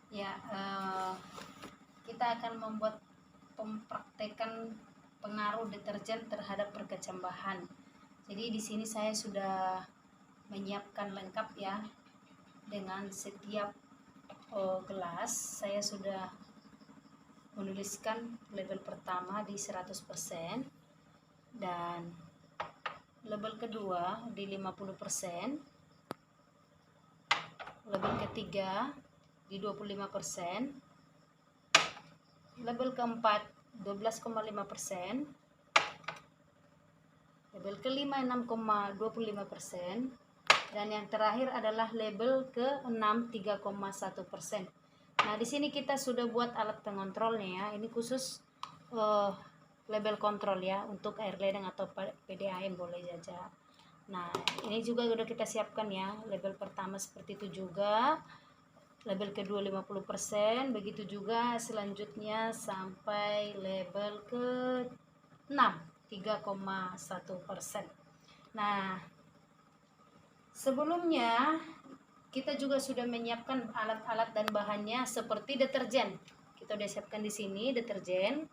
Ya, kita akan mempraktekkan pengaruh deterjen terhadap perkecambahan. Jadi di sini saya sudah menyiapkan lengkap ya, dengan setiap gelas saya sudah menuliskan label pertama di 100% dan label kedua di 50%, label ketiga di 25%, label keempat 12,5%, label kelima 6,25%, dan yang terakhir adalah label ke-6 3,1%. Nah, di sini kita sudah buat alat pengontrolnya ya. Ini khusus label kontrol ya, untuk air ledeng atau PDAM boleh saja. Nah, ini juga udah kita siapkan ya. Label pertama seperti itu juga. Label kedua 50%, begitu juga selanjutnya sampai label ke-6 3,1%. Nah, sebelumnya kita juga sudah menyiapkan alat-alat dan bahannya seperti deterjen. Kita udah siapkan di sini deterjen.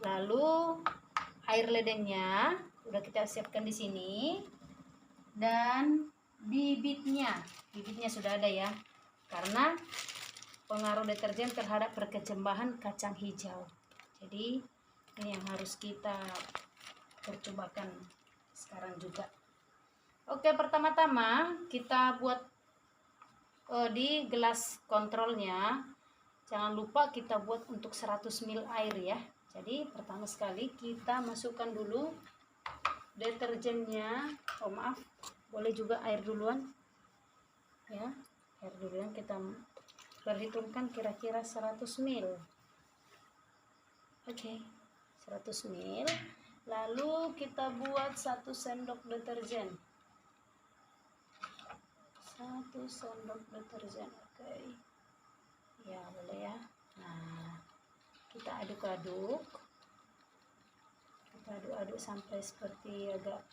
Lalu air ledengnya udah kita siapkan di sini, dan bibitnya sudah ada ya, karena pengaruh deterjen terhadap perkecambahan kacang hijau. Jadi ini yang harus kita percobakan sekarang juga. Oke, pertama-tama kita buat di gelas kontrolnya. Jangan lupa kita buat untuk 100 ml air ya. Jadi pertama sekali kita masukkan dulu deterjennya. Maaf, boleh juga air duluan ya. Air duluan, kita perhitungkan kira-kira 100 ml. Oke, 100 ml. Lalu kita buat 1 sendok deterjen. 1 sendok deterjen. Oke. Ya, boleh ya. Nah, kita aduk-aduk. Kita aduk-aduk sampai seperti agak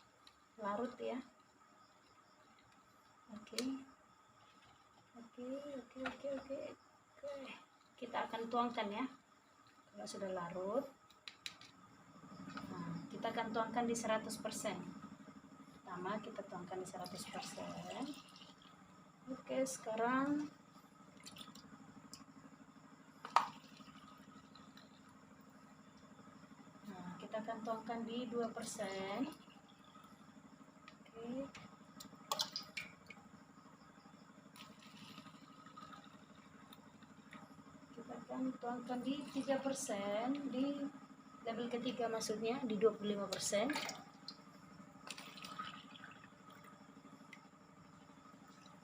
larut ya. Oke. Kita akan tuangkan ya. Kalau sudah larut, nah, kita akan tuangkan di 100%. Pertama kita tuangkan di 100%. Oke, sekarang kita akan tuangkan di 2%. Oke. Kita akan tuangkan di 3%, di label ketiga maksudnya, di 25%.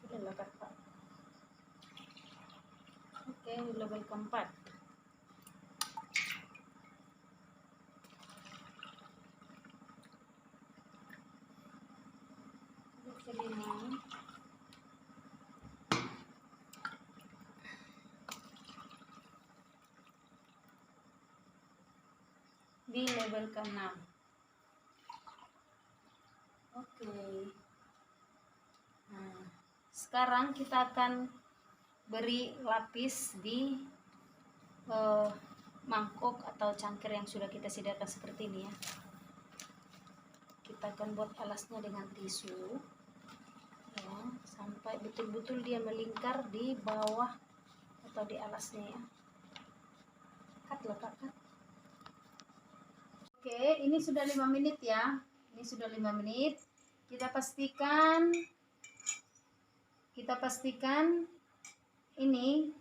Udah Pak. Oke, label keempat. Kelima. Di label ke-6. Oke. Nah, sekarang kita akan beri lapis di mangkok atau cangkir yang sudah kita sediakan seperti ini ya. Kita akan buat alasnya dengan tisu ya, sampai betul-betul dia melingkar di bawah atau di alasnya ya. Cut. Oke, ini sudah 5 menit ya. Ini sudah 5 menit. Kita pastikan ini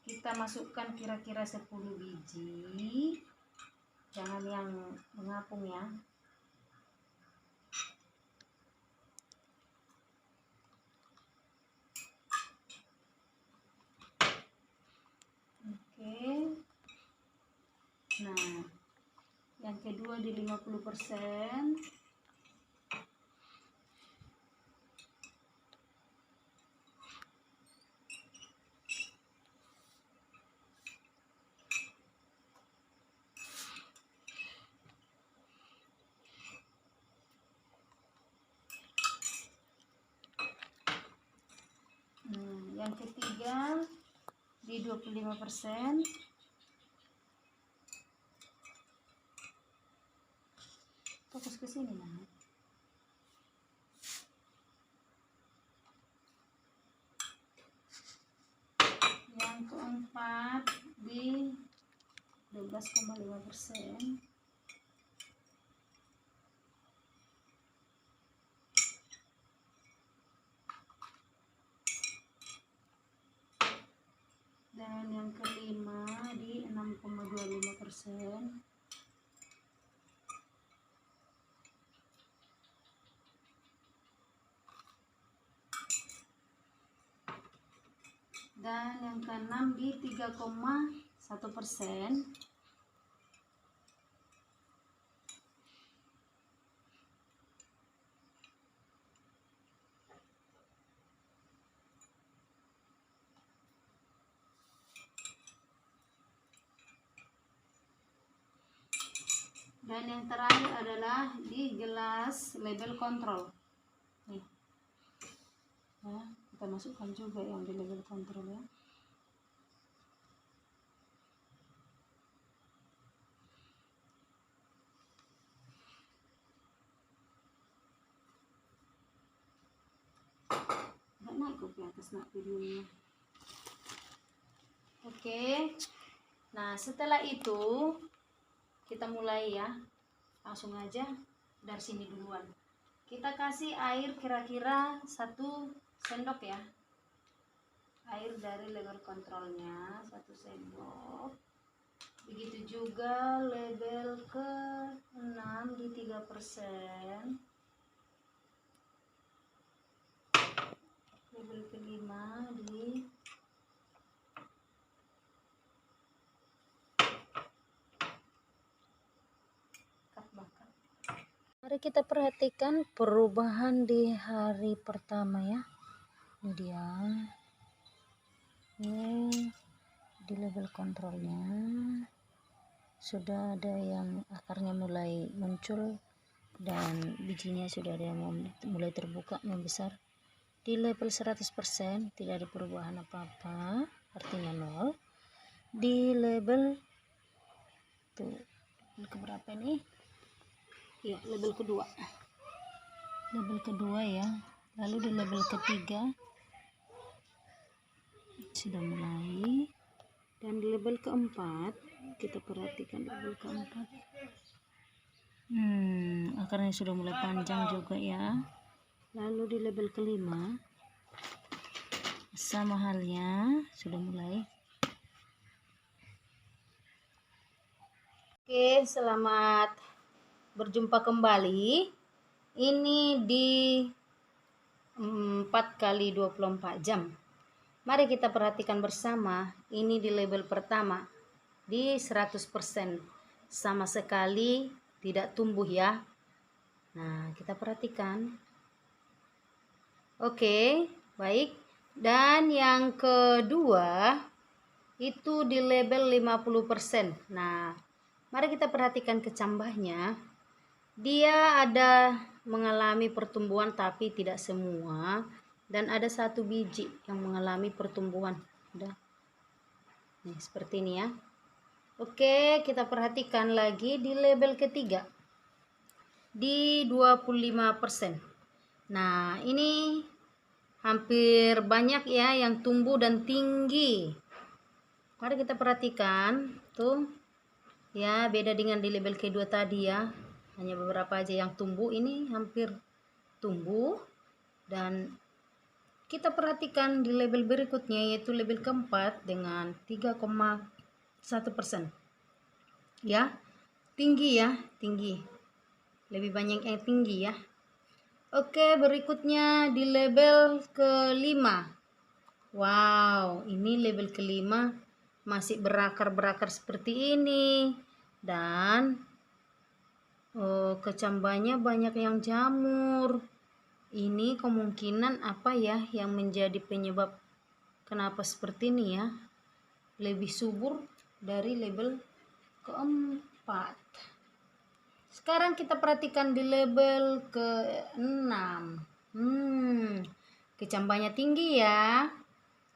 kita masukkan kira-kira 10 biji. Jangan yang mengapung ya. Oke. Nah, yang kedua di 50%. Yang ketiga di 25%. Fokus ke sini, nah. Yang keempat di 12,5%. Dan yang kelima di 6,25%. Dan yang keenam di 3,1%. Dan yang terakhir adalah di gelas label kontrol. Nih. Ya, kita masukkan juga yang di label kontrol ya. Nggak naik kok ke atas nak videonya. Oke. Nah, setelah itu kita mulai ya. Langsung aja dari sini duluan. Kita kasih air kira-kira 1 sendok ya. Air dari label kontrolnya 1 sendok. Begitu juga label ke-6 di 3%. Label ke-5 di Mari kita perhatikan perubahan di hari pertama ya. Ini dia. Ini di label kontrolnya sudah ada yang akarnya mulai muncul dan bijinya sudah ada yang mulai terbuka membesar. Di level 100% tidak ada perubahan apa-apa, artinya 0. Di label tuh keberapa nih? Ya, label kedua. Label kedua ya. Lalu di label ketiga sudah mulai. Dan di label keempat kita perhatikan label keempat. Akarnya sudah mulai panjang juga ya. Lalu di label kelima sama halnya sudah mulai. Oke, selamat berjumpa kembali. Ini di 4 kali 24 jam. Mari kita perhatikan bersama. Ini di label pertama di 100%, sama sekali tidak tumbuh ya. Nah, kita perhatikan. Oke, baik. Dan yang kedua itu di label 50%. Nah, mari kita perhatikan kecambahnya. Dia ada mengalami pertumbuhan tapi tidak semua. Dan ada 1 biji yang mengalami pertumbuhan. Udah. Nih, seperti ini ya. Oke, kita perhatikan lagi di label ketiga. Di 25%. Nah, ini hampir banyak ya yang tumbuh dan tinggi. Mari kita perhatikan. Tuh. Ya, beda dengan di label kedua tadi ya. Hanya beberapa aja yang tumbuh, ini hampir tumbuh. Dan kita perhatikan di label berikutnya yaitu label keempat dengan 3,1%. Ya, tinggi ya, tinggi. Lebih banyak yang tinggi ya. Oke, berikutnya di label kelima. Wow, ini label kelima masih berakar-berakar seperti ini. Dan kecambahnya banyak yang jamur. Ini kemungkinan apa ya yang menjadi penyebab kenapa seperti ini ya. Lebih subur dari label keempat. Sekarang kita perhatikan di label ke-6. Kecambahnya tinggi ya.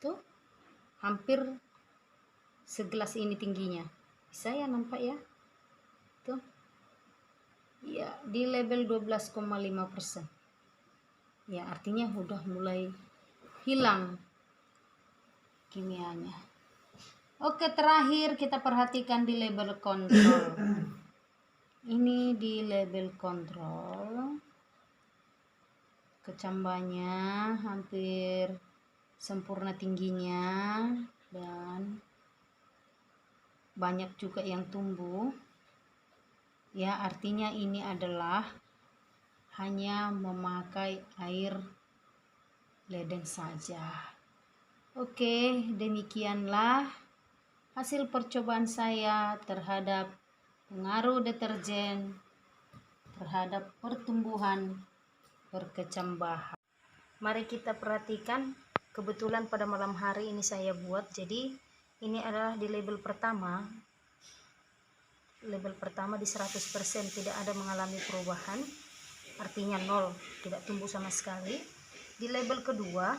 Tuh, hampir segelas ini tingginya. Bisa ya nampak ya? Tuh. Ya, di label 12,5%. Ya, artinya udah mulai hilang kimianya. Oke, terakhir kita perhatikan di label kontrol. Ini di label kontrol. Kecambahnya hampir sempurna tingginya dan banyak juga yang tumbuh. Ya, artinya ini adalah hanya memakai air ledeng saja. Oke, demikianlah hasil percobaan saya terhadap pengaruh deterjen terhadap pertumbuhan berkecambahan. Mari kita perhatikan, kebetulan pada malam hari ini saya buat, jadi ini adalah di label pertama. Label pertama di 100% tidak ada mengalami perubahan, artinya 0, tidak tumbuh sama sekali. Di label kedua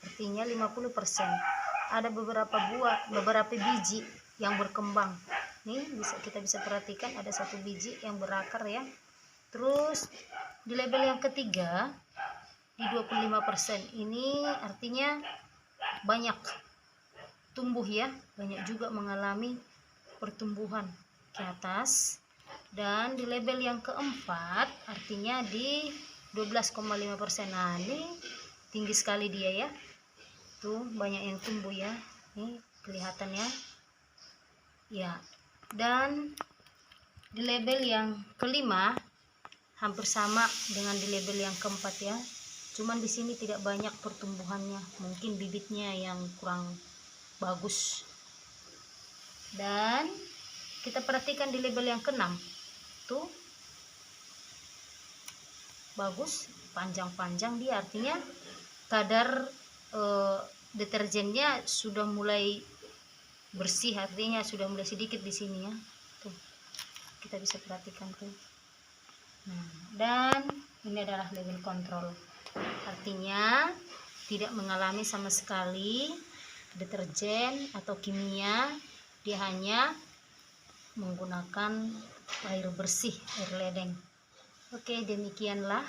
artinya 50%, ada beberapa biji yang berkembang. Nih kita bisa perhatikan ada satu biji yang berakar ya. Terus di label yang ketiga di 25%, ini artinya banyak tumbuh ya, banyak juga mengalami pertumbuhan ke atas. Dan di label yang keempat artinya di 12,5%. Nah, ini tinggi sekali dia ya, tuh banyak yang tumbuh ya, nih kelihatannya ya. Dan di label yang kelima hampir sama dengan di label yang keempat ya, cuman di sini tidak banyak pertumbuhannya, mungkin bibitnya yang kurang bagus. Dan kita perhatikan di label yang keenam, tuh bagus, panjang-panjang dia, artinya kadar deterjennya sudah mulai bersih, artinya sudah mulai sedikit di sini ya, tuh kita bisa perhatikan tuh. Nah, dan ini adalah label kontrol, artinya tidak mengalami sama sekali deterjen atau kimia, dia hanya menggunakan air bersih, air ledeng. Oke, demikianlah